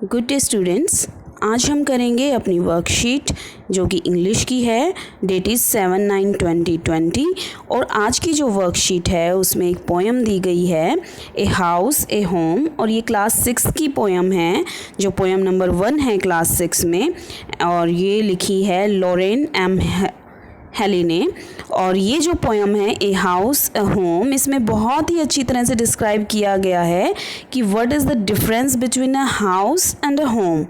Good day students, आज हम करेंगे अपनी वर्कशीट जो कि इंग्लिश की है। डेट इज़ 7/9/2020 और आज की जो वर्कशीट है उसमें एक पोएम दी गई है, ए हाउस ए होम, और ये क्लास 6 की पोएम है जो पोएम नंबर 1 है क्लास 6 में, और ये लिखी है लॉरेन एम हेली ने। और ये जो पोएम है ए हाउस ए होम, इसमें बहुत ही अच्छी तरह से डिस्क्राइब किया गया है कि what is the difference between a house and a home,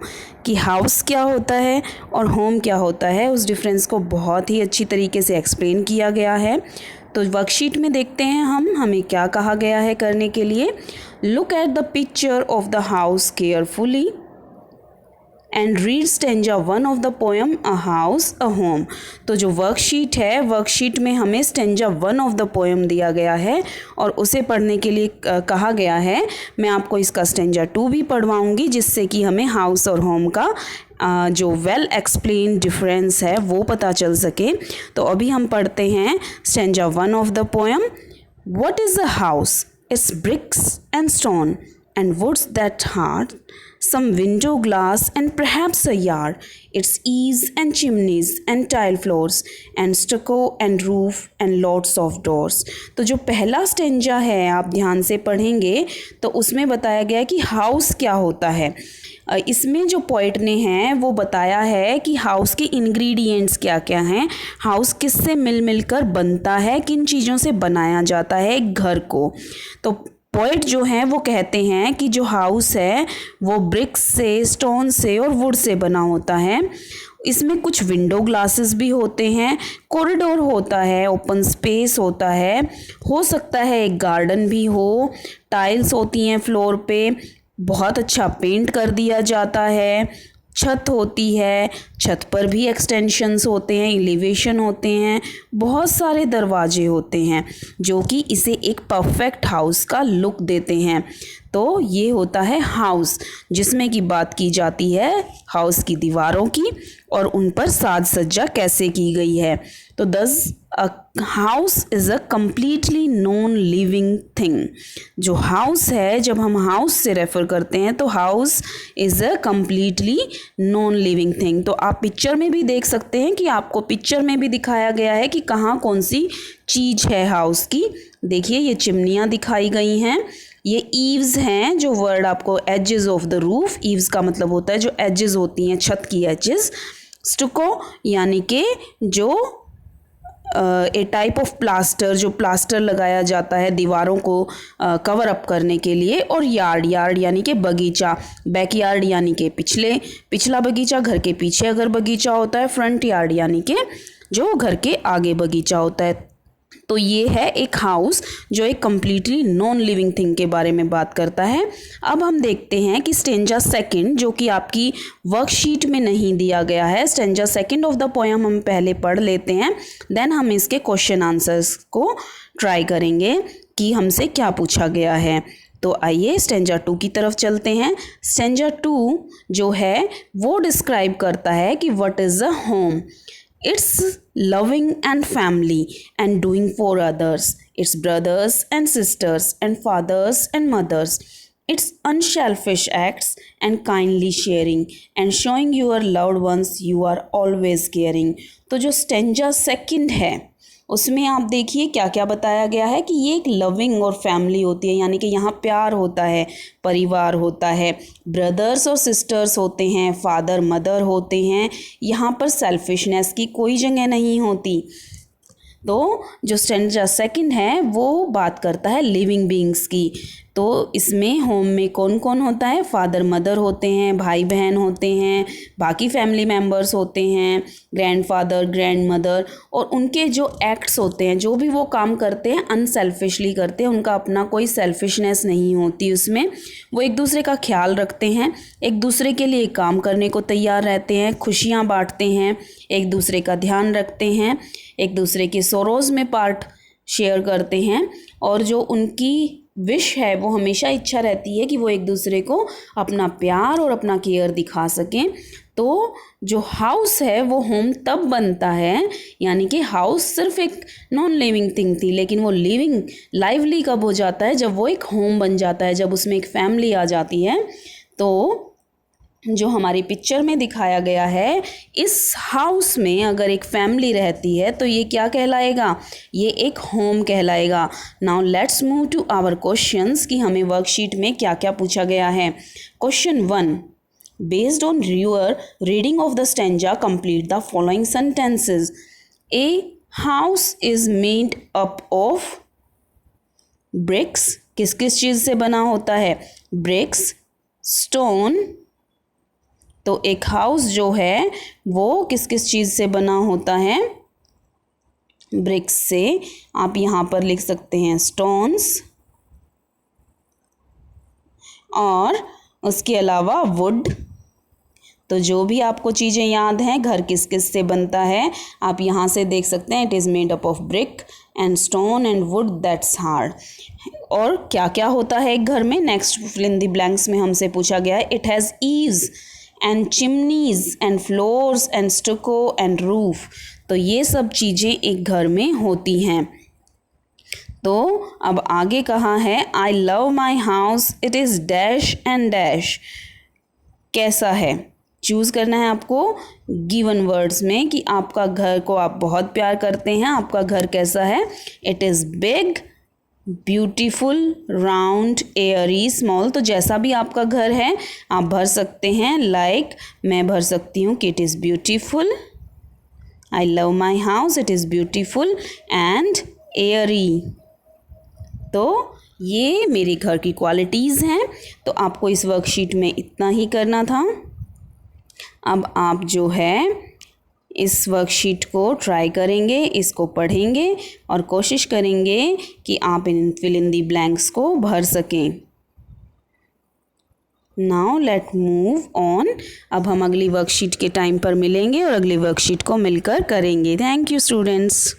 कि हाउस क्या होता है और होम क्या होता है। उस डिफरेंस को बहुत ही अच्छी तरीके से एक्सप्लेन किया गया है। तो वर्कशीट में देखते हैं हमें क्या कहा गया है करने के लिए। Look at the picture of the house carefully and read stanza 1 of the poem a house a home. तो जो वर्कशीट है, वर्कशीट में हमें स्टेंजा 1 ऑफ द पोएम दिया गया है और उसे पढ़ने के लिए कहा गया है। मैं आपको इसका स्टेंजा 2 भी पढ़वाऊँगी जिससे कि हमें हाउस और होम का जो वेल एक्सप्लेन डिफरेंस है वो पता चल सके। तो अभी हम पढ़ते हैं stanza 1 of the poem. What is a house? It's bricks and stone and woods that hard, some window glass and perhaps a yard, its eaves and chimneys and tile floors and stucco and roof and lots of doors। तो जो पहला stanza है आप ध्यान से पढ़ेंगे तो उसमें बताया गया कि हाउस क्या होता है। इसमें जो पोइट ने है वो बताया है कि हाउस के इंग्रेडिएंट्स क्या क्या हैं, हाउस किससे मिल मिलकर बनता है, किन चीज़ों से बनाया जाता है एक घर को। तो पोइट जो हैं वो कहते हैं कि जो हाउस है वो ब्रिक्स से, स्टोन से और वुड से बना होता है। इसमें कुछ विंडो ग्लासेस भी होते हैं, कॉरिडोर होता है, ओपन स्पेस होता है, हो सकता है एक गार्डन भी हो, टाइल्स होती हैं फ्लोर पे, बहुत अच्छा पेंट कर दिया जाता है, छत होती है, छत पर भी एक्सटेंशंस होते हैं, एलिवेशन होते हैं, बहुत सारे दरवाजे होते हैं जो कि इसे एक परफेक्ट हाउस का लुक देते हैं। तो ये होता है हाउस, जिसमें की बात की जाती है हाउस की दीवारों की और उन पर साज सज्जा कैसे की गई है। तो दस a house is a completely non living thing. जो हाउस है, जब हम हाउस से रेफ़र करते हैं तो house is a completely non living thing. तो आप पिक्चर में भी देख सकते हैं कि आपको पिक्चर में भी दिखाया गया है कि कहाँ कौन सी चीज़ है हाउस की। देखिए ये चिमनियाँ दिखाई गई हैं, ये ईव्स हैं, जो वर्ड आपको edges of the roof, eaves का मतलब होता है जो एजेस होती हैं छत की एजेस। स्टुको यानी कि जो ए टाइप ऑफ प्लास्टर, जो प्लास्टर लगाया जाता है दीवारों को कवर अप करने के लिए। और यार्ड, यार्ड यानी कि बगीचा, बैक यार्ड यानी कि पिछला बगीचा, घर के पीछे अगर बगीचा होता है। फ्रंट यार्ड यानी कि जो घर के आगे बगीचा होता है। तो ये है एक हाउस जो एक कम्प्लीटली नॉन लिविंग थिंग के बारे में बात करता है। अब हम देखते हैं कि स्टेंजा 2 जो कि आपकी वर्कशीट में नहीं दिया गया है, स्टेंजा 2 ऑफ द पोएम हम पहले पढ़ लेते हैं, देन हम इसके क्वेश्चन आंसर्स को ट्राई करेंगे कि हमसे क्या पूछा गया है। तो आइए स्टेंजा 2 की तरफ चलते हैं। स्टेंजा 2 जो है वो डिस्क्राइब करता है कि what is a home. It's loving and family and doing for others. It's brothers and sisters and fathers and mothers. It's unselfish acts and kindly sharing and showing your loved ones you are always caring. तो जो stanza 2 है उसमें आप देखिए क्या क्या बताया गया है कि ये एक लविंग और फैमिली होती है, यानी कि यहाँ प्यार होता है, परिवार होता है, ब्रदर्स और सिस्टर्स होते हैं, फादर मदर होते हैं, यहाँ पर सेल्फिशनेस की कोई जगह नहीं होती। तो जो स्टेंजा 2 है वो बात करता है लिविंग बीइंग्स की। तो इसमें होम में कौन कौन होता है? फादर मदर होते हैं, भाई बहन होते हैं, बाकी फैमिली मेम्बर्स होते हैं, ग्रैंडफादर ग्रैंड मदर, और उनके जो एक्ट्स होते हैं, जो भी वो काम करते हैं अनसेल्फिशली करते हैं, उनका अपना कोई सेल्फिशनेस नहीं होती उसमें। वो एक दूसरे का ख्याल रखते हैं, एक दूसरे के लिए काम करने को तैयार रहते हैं, खुशियाँ बांटते हैं, एक दूसरे का ध्यान रखते हैं, एक दूसरे के सोरोज़ में पार्ट शेयर करते हैं, और जो उनकी विश है वो हमेशा इच्छा रहती है कि वो एक दूसरे को अपना प्यार और अपना केयर दिखा सकें। तो जो हाउस है वो होम तब बनता है, यानी कि हाउस सिर्फ एक नॉन लिविंग थिंग थी, लेकिन वो लिविंग लाइवली कब हो जाता है? जब वो एक होम बन जाता है, जब उसमें एक फैमिली आ जाती है। तो जो हमारी पिक्चर में दिखाया गया है, इस हाउस में अगर एक फैमिली रहती है तो ये क्या कहलाएगा? ये एक होम कहलाएगा। Now let's move to our questions कि हमें वर्कशीट में क्या क्या पूछा गया है। Question 1, based on your reading of the stanza complete the following sentences. A house is made up of bricks, किस किस चीज़ से बना होता है? Bricks, stone. तो एक हाउस जो है वो किस किस चीज़ से बना होता है? ब्रिक्स से। आप यहाँ पर लिख सकते हैं स्टोन्स, और उसके अलावा वुड। तो जो भी आपको चीज़ें याद हैं घर किस किस से बनता है, आप यहाँ से देख सकते हैं। It is made up of brick and stone and wood that's hard. और क्या क्या होता है एक घर में? Next fill in the blanks में हमसे पूछा गया है, it has eaves and chimneys and floors and stucco and roof. तो ये सब चीज़ें एक घर में होती हैं। तो अब आगे कहा है, I love my house it is dash and dash. कैसा है? चूज़ करना है आपको गिवन वर्ड्स में कि आपका घर को आप बहुत प्यार करते हैं, आपका घर कैसा है। It is big, beautiful, round, Airy, small. तो जैसा भी आपका घर है आप भर सकते हैं। लाइक मैं भर सकती हूँ कि it is beautiful, I love my house it is beautiful and Airy. तो ये मेरे घर की क्वालिटीज़ हैं। तो आपको इस वर्कशीट में इतना ही करना था। अब आप जो है इस वर्कशीट को ट्राई करेंगे, इसको पढ़ेंगे और कोशिश करेंगे कि आप इन फिल इन दी ब्लैंक्स को भर सकें। Now let move on. अब हम अगली वर्कशीट के टाइम पर मिलेंगे और अगली वर्कशीट को मिलकर करेंगे। Thank you students.